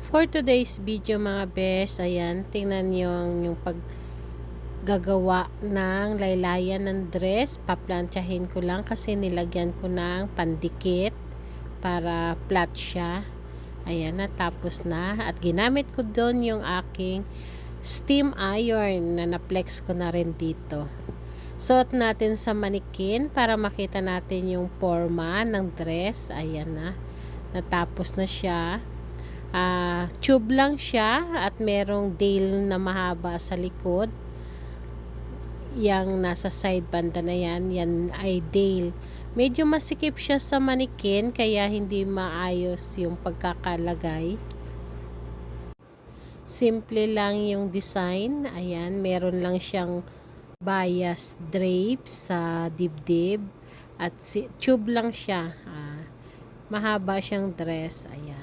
For today's video mga bes, ayan, tingnan nyo yung paggagawa ng laylayan ng dress. Paplantsahin ko lang kasi nilagyan ko ng pandikit para flat siya. Ayan, natapos na. At ginamit ko doon yung aking steam iron na na-flex ko na rin dito. Suot natin sa manikin para makita natin yung forma ng dress. Ayan na. Natapos na siya. Tube lang siya at merong tail na mahaba sa likod. Yang nasa side banda na yan ay tail. Medyo masikip siya sa manikin kaya hindi maayos yung pagkakalagay. Simple lang yung design. Ayan, meron lang siyang bias drape sa dibdib at tube lang siya. Mahaba siyang dress. Ayan.